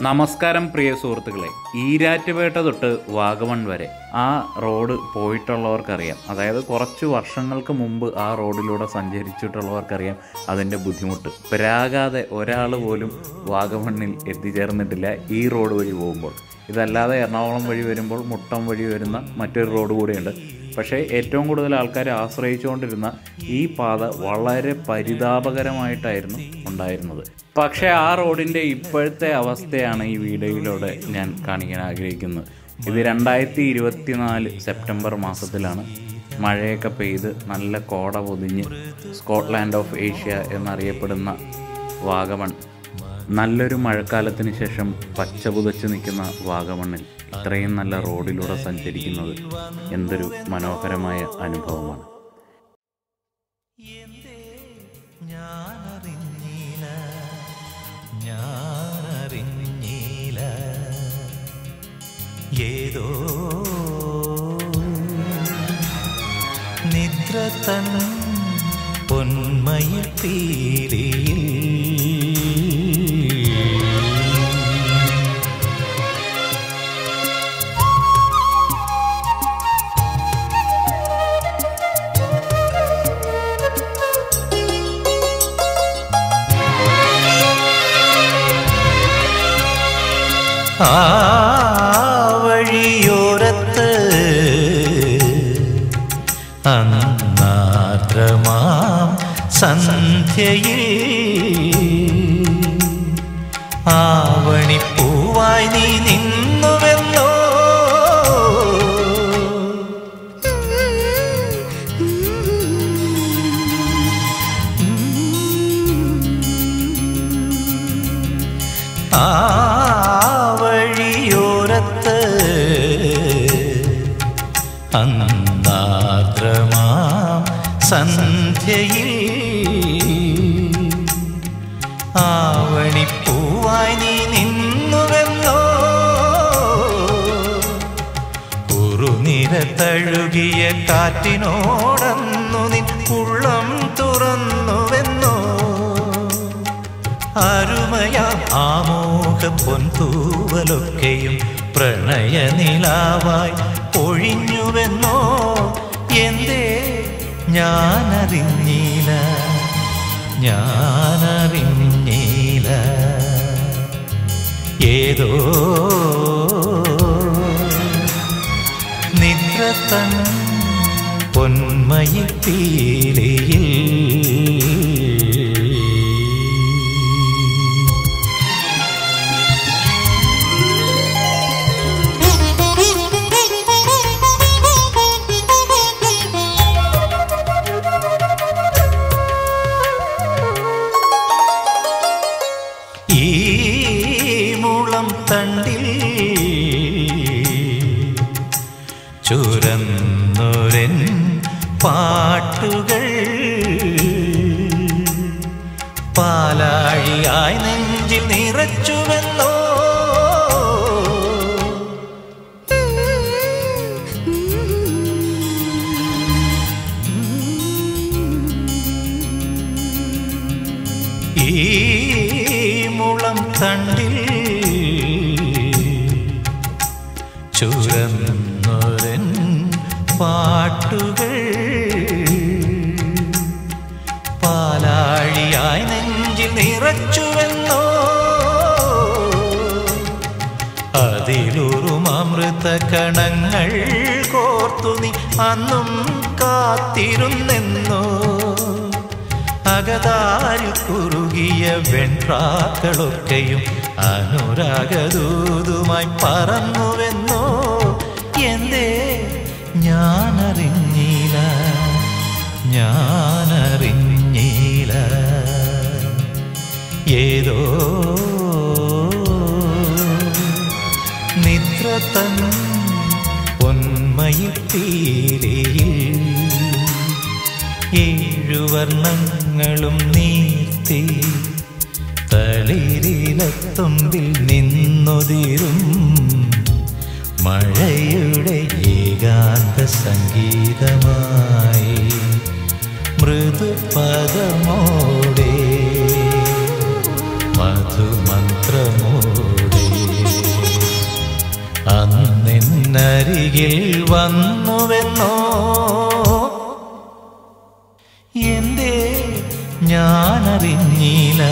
നമസ്കാരം പ്രിയ സുഹൃത്തുക്കളെ, ഈരാറ്റുപേട്ട തൊട്ട് വാഗമൺ വരെ ആ റോഡ് പോയിട്ടുള്ളവർക്കറിയാം. അതായത് കുറച്ച് വർഷങ്ങൾക്ക് മുമ്പ് ആ റോഡിലൂടെ സഞ്ചരിച്ചിട്ടുള്ളവർക്കറിയാം അതിൻ്റെ ബുദ്ധിമുട്ട്. പിരാകാതെ ഒരാൾ പോലും വാഗമണ്ണിൽ എത്തിച്ചേർന്നിട്ടില്ല ഈ റോഡ് വഴി പോകുമ്പോൾ. ഇതല്ലാതെ എറണാകുളം വഴി വരുമ്പോൾ മുട്ടം വഴി വരുന്ന മറ്റൊരു റോഡ് കൂടിയുണ്ട്. പക്ഷേ ഏറ്റവും കൂടുതൽ ആൾക്കാർ ആശ്രയിച്ചുകൊണ്ടിരുന്ന ഈ പാത വളരെ പരിതാപകരമായിട്ടായിരുന്നു ഉണ്ടായിരുന്നത്. പക്ഷേ ആ റോഡിൻ്റെ ഇപ്പോഴത്തെ അവസ്ഥയാണ് ഈ വീഡിയോയിലൂടെ ഞാൻ കാണിക്കാൻ ആഗ്രഹിക്കുന്നത്. ഇത് 2024 സെപ്റ്റംബർ മാസത്തിലാണ്. മഴയൊക്കെ പെയ്ത് നല്ല കോട പൊതിഞ്ഞ് സ്കോട്ട്ലാൻഡ് ഓഫ് ഏഷ്യ എന്നറിയപ്പെടുന്ന വാഗമൺ നല്ലൊരു മഴക്കാലത്തിന് ശേഷം പച്ച പുതച്ച് നിൽക്കുന്ന വാഗമണ്ണിൽ ഇത്രയും നല്ല റോഡിലൂടെ സഞ്ചരിക്കുന്നത് എന്തൊരു മനോഹരമായ അനുഭവമാണ്. ഏതോ നിദ്ര തൻ പൊന്മയിൽ പീലിയിൽ ആ വഴിയോരത്ത് അന്നാദ്രമാം സന്ധ്യയിൽ ആവണിപ്പൂവായി നീ നിന്നുവെന്നോ അന്നാദ്രമാം സന്ധ്യയിൽ ആവണിപ്പൂവായി നീ നിന്നുവെന്നോ കുറുനിര തഴുകിയ കാറ്റിനോടന്നു നിൻ ഉള്ളം തുറന്നുവെന്നോ അരുമയാം ആമോഹ പൊൻതൂവലൊക്കെയും പ്രണയനിലാവായി ഒഴിഞ്ഞുവെന്നോ എന്തേ ഞാനറിഞ്ഞില്ല ഏതോ നിദ്ര തൻ പൊന്മയിൽ പീലിയിൽ തണ്ടിൽ ചുരന്നൊരൻ പാട്ടുകൾ പാലാഴിയായി നെഞ്ചിൽ നിറച്ചുവെന്നോ ഈ മുളം തണ്ടിൽ ചുരന്നൊരൻ പാട്ടുകൾ പാലാഴിയായി നെഞ്ചിൽ നിറച്ചുവെന്നോ അതിലൂറും അമൃത കണങ്ങൾ കോർത്തു നീ അന്നും കാത്തിരുന്നെന്നോ അകതാരിൽ കുറുകിയ വെൺപ്രാക്കളൊക്കെയും അനുരാഗദൂതുമായി പറന്നുവെന്നോ എന്തേ ഞാനറിഞ്ഞില്ല ഏതോ നിദ്ര തൻ പൊന്മയിൽ പീലിയിൽ ഏഴുവർണ്ണങ്ങളും നീർത്തി തളിരിലത്തുമ്പിൽ നിന്നൊതിരും മഴയുടെ ഏകാന്ത സംഗീതമായി മൃദുപദമോടെ മധുമന്ത്രമോടെ അരികിൽ വന്നുവെന്നോ എന്തേ ഞാനറിഞ്ഞില്ല.